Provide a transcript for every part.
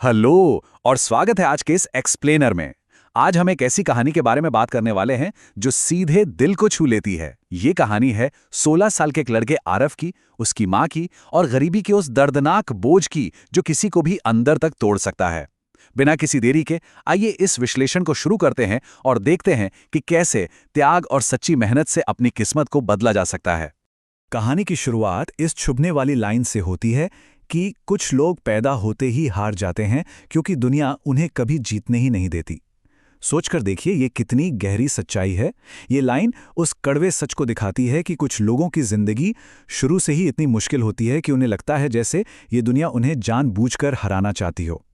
Hello और स्वागत है आज के इस एक्सप्लेनर में। आज हम एक ऐसी कहानी के बारे में बात करने वाले हैं जो सीधे दिल को छू लेती है। ये कहानी है 16 साल के एक लड़के आरव की, उसकी माँ की और गरीबी के उस दर्दनाक बोझ की जो किसी को भी अंदर तक तोड़ सकता है। बिना किसी देरी के आइए इस विश्लेषण को शुरू करते हैं और देखते हैं कि कैसे त्याग और सच्ची मेहनत से अपनी किस्मत को बदला जा सकता है। कहानी की शुरुआत इस छुभने वाली लाइन से होती है कि कुछ लोग पैदा होते ही हार जाते हैं क्योंकि दुनिया उन्हें कभी जीतने ही नहीं देती। सोचकर देखिए ये कितनी गहरी सच्चाई है। ये लाइन उस कड़वे सच को दिखाती है कि कुछ लोगों की जिंदगी शुरू से ही इतनी मुश्किल होती है कि उन्हें लगता है जैसे ये दुनिया उन्हें जानबूझकर हराना चाहती हो।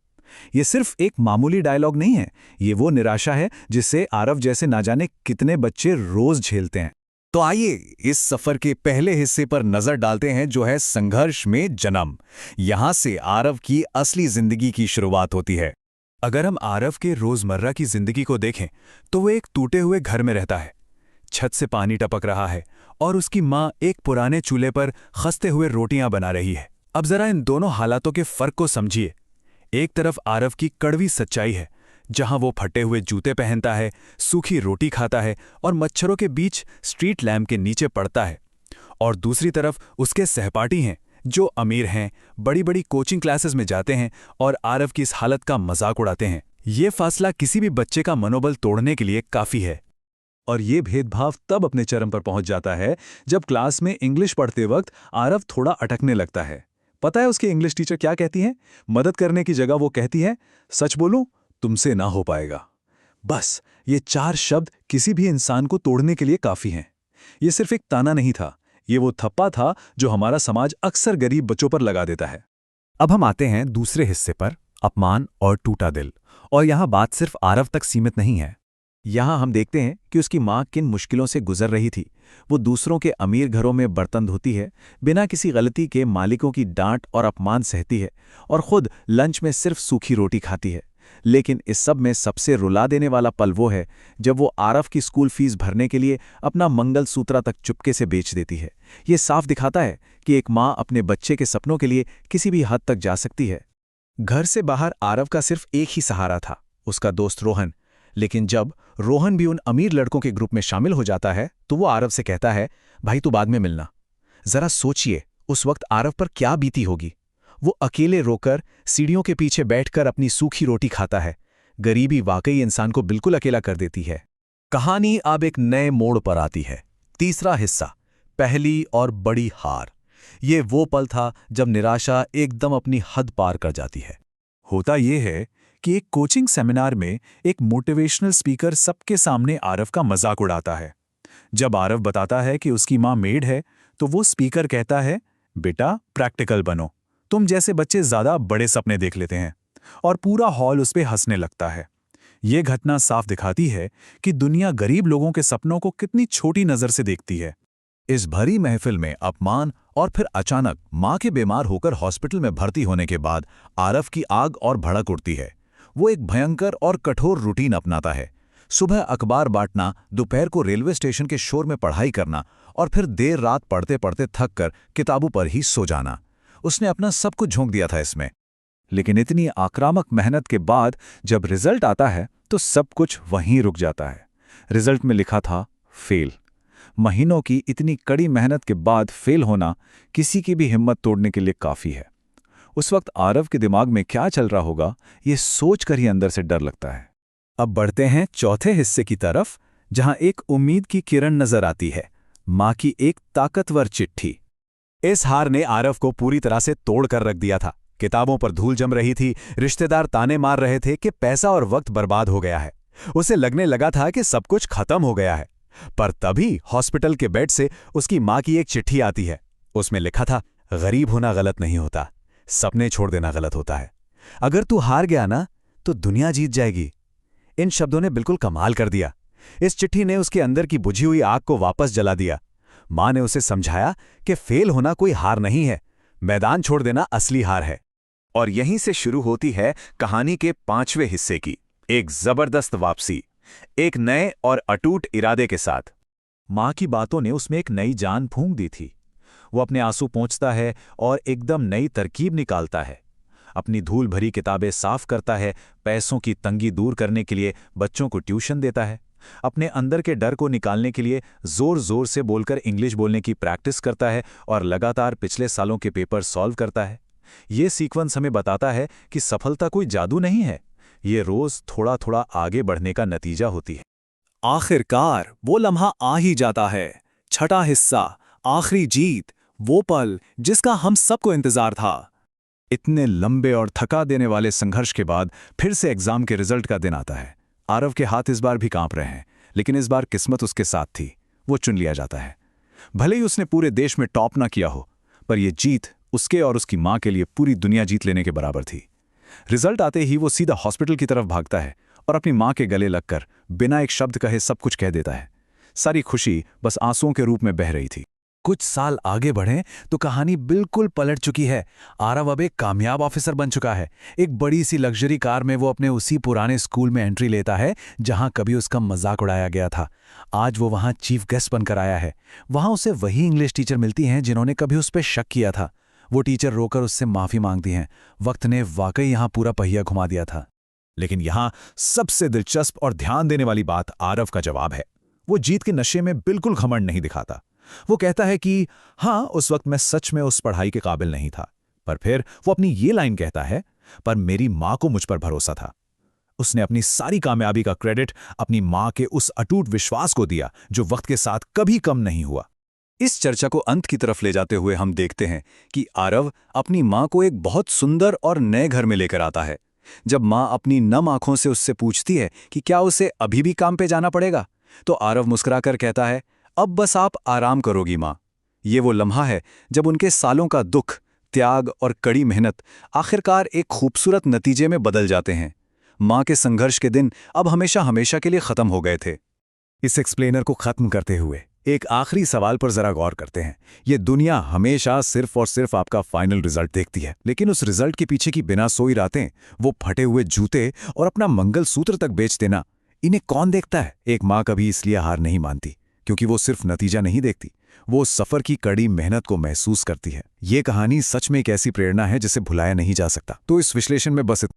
ये सिर्फ एक मामूली डायलॉग नहीं है, ये वो निराशा है जिससे आरव जैसे ना जाने कितने बच्चे रोज झेलते हैं। तो आइए इस सफर के पहले हिस्से पर नजर डालते हैं जो है संघर्ष में जन्म। यहां से आरव की असली जिंदगी की शुरुआत होती है। अगर हम आरव के रोजमर्रा की जिंदगी को देखें तो वो एक टूटे हुए घर में रहता है। छत से पानी टपक रहा है और उसकी माँ एक पुराने चूल्हे पर खस्ते हुए रोटियां बना रही है। अब जरा इन दोनों हालातों के फर्क को समझिए। एक तरफ आरव की कड़वी सच्चाई है, जहां वो फटे हुए जूते पहनता है, सूखी रोटी खाता है और मच्छरों के बीच स्ट्रीट लैम्प के नीचे पड़ता है। और दूसरी तरफ उसके सहपाठी हैं जो अमीर हैं, बड़ी बड़ी कोचिंग क्लासेस में जाते हैं और आरव की इस हालत का मजाक उड़ाते हैं। ये फासला किसी भी बच्चे का मनोबल तोड़ने के लिए काफी है। और ये भेदभाव तब अपने चरम पर पहुंच जाता है जब क्लास में इंग्लिश पढ़ते वक्त आरव थोड़ा अटकने लगता है। पता है उसकी इंग्लिश टीचर क्या कहती हैं? मदद करने की जगह वो कहती है, सच बोलूं तुमसे ना हो पाएगा। बस ये 4 शब्द किसी भी इंसान को तोड़ने के लिए काफी हैं। ये सिर्फ एक ताना नहीं था, ये वो थप्पा था जो हमारा समाज अक्सर गरीब बच्चों पर लगा देता है। अब हम आते हैं दूसरे हिस्से पर, अपमान और टूटा दिल। और यहाँ बात सिर्फ आरव तक सीमित नहीं है। यहाँ हम देखते हैं कि उसकी माँ किन मुश्किलों से गुजर रही थी। वो दूसरों के अमीर घरों में बर्तन धोती है, बिना किसी गलती के मालिकों की डांट और अपमान सहती है और खुद लंच में सिर्फ सूखी रोटी खाती है। लेकिन इस सब में सबसे रुला देने वाला पल वो है जब वो आरव की स्कूल फीस भरने के लिए अपना मंगलसूत्र तक चुपके से बेच देती है। ये साफ दिखाता है कि एक माँ अपने बच्चे के सपनों के लिए किसी भी हद तक जा सकती है। घर से बाहर आरव का सिर्फ एक ही सहारा था, उसका दोस्त रोहन। लेकिन जब रोहन भी उन अमीर लड़कों के ग्रुप में शामिल हो जाता है तो वो आरव से कहता है, भाई तू बाद में मिलना। जरा सोचिए उस वक्त आरव पर क्या बीती होगी। वो अकेले रोकर सीढ़ियों के पीछे बैठकर अपनी सूखी रोटी खाता है। गरीबी वाकई इंसान को बिल्कुल अकेला कर देती है। कहानी अब एक नए मोड़ पर आती है। तीसरा हिस्सा, पहली और बड़ी हार। ये वो पल था जब निराशा एकदम अपनी हद पार कर जाती है। होता यह है कि एक कोचिंग सेमिनार में एक मोटिवेशनल स्पीकर सबके सामने आरव का मजाक उड़ाता है। जब आरव बताता है कि उसकी माँ मेड है तो वो स्पीकर कहता है, बेटा प्रैक्टिकल बनो, तुम जैसे बच्चे ज्यादा बड़े सपने देख लेते हैं। और पूरा हॉल उस पे हंसने लगता है। ये घटना साफ दिखाती है कि दुनिया गरीब लोगों के सपनों को कितनी छोटी नजर से देखती है। इस भरी महफिल में अपमान और फिर अचानक माँ के बीमार होकर हॉस्पिटल में भर्ती होने के बाद आरव की आग और भड़क उठती है। वो एक भयंकर और कठोर रूटीन अपनाता है। सुबह अखबार बांटना, दोपहर को रेलवे स्टेशन के शोर में पढ़ाई करना और फिर देर रात पढ़ते पढ़ते थक कर किताबों पर ही सो जाना। उसने अपना सब कुछ झोंक दिया था इसमें। लेकिन इतनी आक्रामक मेहनत के बाद जब रिजल्ट आता है तो सब कुछ वहीं रुक जाता है। रिजल्ट में लिखा था फेल। महीनों की इतनी कड़ी मेहनत के बाद फेल होना किसी की भी हिम्मत तोड़ने के लिए काफी है। उस वक्त आरव के दिमाग में क्या चल रहा होगा, ये सोचकर ही अंदर से डर लगता है। अब बढ़ते हैं चौथे हिस्से की तरफ, जहां एक उम्मीद की किरण नजर आती है, मां की एक ताकतवर चिट्ठी। इस हार ने आरव को पूरी तरह से तोड़ कर रख दिया था। किताबों पर धूल जम रही थी, रिश्तेदार ताने मार रहे थे कि पैसा और वक्त बर्बाद हो गया है। उसे लगने लगा था कि सब कुछ खत्म हो गया है। पर तभी हॉस्पिटल के बेड से उसकी मां की एक चिट्ठी आती है। उसमें लिखा था, गरीब होना गलत नहीं होता, सपने छोड़ देना गलत होता है। अगर तू हार गया ना तो दुनिया जीत जाएगी। इन शब्दों ने बिल्कुल कमाल कर दिया। इस चिट्ठी ने उसके अंदर की बुझी हुई आग को वापस जला दिया। मां ने उसे समझाया कि फेल होना कोई हार नहीं है, मैदान छोड़ देना असली हार है। और यहीं से शुरू होती है कहानी के 5वें हिस्से की एक जबरदस्त वापसी, एक नए और अटूट इरादे के साथ। मां की बातों ने उसमें एक नई जान फूंक दी थी। वो अपने आंसू पोंछता है और एकदम नई तरकीब निकालता है। अपनी धूल भरी किताबें साफ करता है, पैसों की तंगी दूर करने के लिए बच्चों को ट्यूशन देता है, अपने अंदर के डर को निकालने के लिए जोर जोर से बोलकर इंग्लिश बोलने की प्रैक्टिस करता है और लगातार पिछले सालों के पेपर सॉल्व करता है। ये सीक्वेंस हमें बताता है कि सफलता कोई जादू नहीं है, ये रोज थोड़ा थोड़ा आगे बढ़ने का नतीजा होती है। आखिरकार वो लम्हा आ ही जाता है, छठा हिस्सा, आखिरी जीत, वो पल जिसका हम सबको इंतजार था। इतने लंबे और थका देने वाले संघर्ष के बाद फिर से एग्जाम के रिजल्ट का दिन आता है। आरव के हाथ इस बार भी कांप रहे हैं, लेकिन इस बार किस्मत उसके साथ थी। वो चुन लिया जाता है। भले ही उसने पूरे देश में टॉप ना किया हो, पर यह जीत उसके और उसकी मां के लिए पूरी दुनिया जीत लेने के बराबर थी। रिजल्ट आते ही वो सीधा हॉस्पिटल की तरफ भागता है और अपनी मां के गले लगकर बिना एक शब्द कहे सब कुछ कह देता है। सारी खुशी बस आंसुओं के रूप में बह रही थी। कुछ साल आगे बढ़ें तो कहानी बिल्कुल पलट चुकी है। आरव अब एक कामयाब ऑफिसर बन चुका है। एक बड़ी सी लग्जरी कार में वो अपने उसी पुराने स्कूल में एंट्री लेता है जहां कभी उसका मजाक उड़ाया गया था। आज वो वहां चीफ गेस्ट बनकर आया है। वहां उसे वही इंग्लिश टीचर मिलती हैं जिन्होंने कभी उस पर शक किया था। वो टीचर रोकर उससे माफी मांगती हैं। वक्त ने वाकई यहां पूरा पहिया घुमा दिया था। लेकिन यहां सबसे दिलचस्प और ध्यान देने वाली बात आरव का जवाब है। वो जीत के नशे में बिल्कुल घमंड नहीं दिखाता। वो कहता है कि हाँ, उस वक्त मैं सच में उस पढ़ाई के काबिल नहीं था, पर फिर वो अपनी ये लाइन कहता है, पर मेरी मां को मुझ पर भरोसा था। उसने अपनी सारी कामयाबी का क्रेडिट अपनी मां के उस अटूट विश्वास को दिया जो वक्त के साथ कभी कम नहीं हुआ। इस चर्चा को अंत की तरफ ले जाते हुए हम देखते हैं कि आरव अपनी मां को एक बहुत सुंदर और नए घर में लेकर आता है। जब मां अपनी नम आंखों से उससे पूछती है कि क्या उसे अभी भी काम पे जाना पड़ेगा, तो आरव मुस्कुराकर कहता है, अब बस आप आराम करोगी मां। ये वो लम्हा है जब उनके सालों का दुख, त्याग और कड़ी मेहनत आखिरकार एक खूबसूरत नतीजे में बदल जाते हैं। मां के संघर्ष के दिन अब हमेशा हमेशा के लिए खत्म हो गए थे। इस एक्सप्लेनर को खत्म करते हुए एक आखिरी सवाल पर जरा गौर करते हैं। ये दुनिया हमेशा सिर्फ और सिर्फ आपका फाइनल रिजल्ट देखती है, लेकिन उस रिजल्ट के पीछे की बिना सोई रातें, वो फटे हुए जूते और अपना मंगलसूत्र तक बेच देना, इन्हें कौन देखता है? एक मां कभी इसलिए हार नहीं मानती क्योंकि वो सिर्फ नतीजा नहीं देखती, वो सफर की कड़ी मेहनत को महसूस करती है। ये कहानी सच में एक ऐसी प्रेरणा है जिसे भुलाया नहीं जा सकता। तो इस विश्लेषण में बस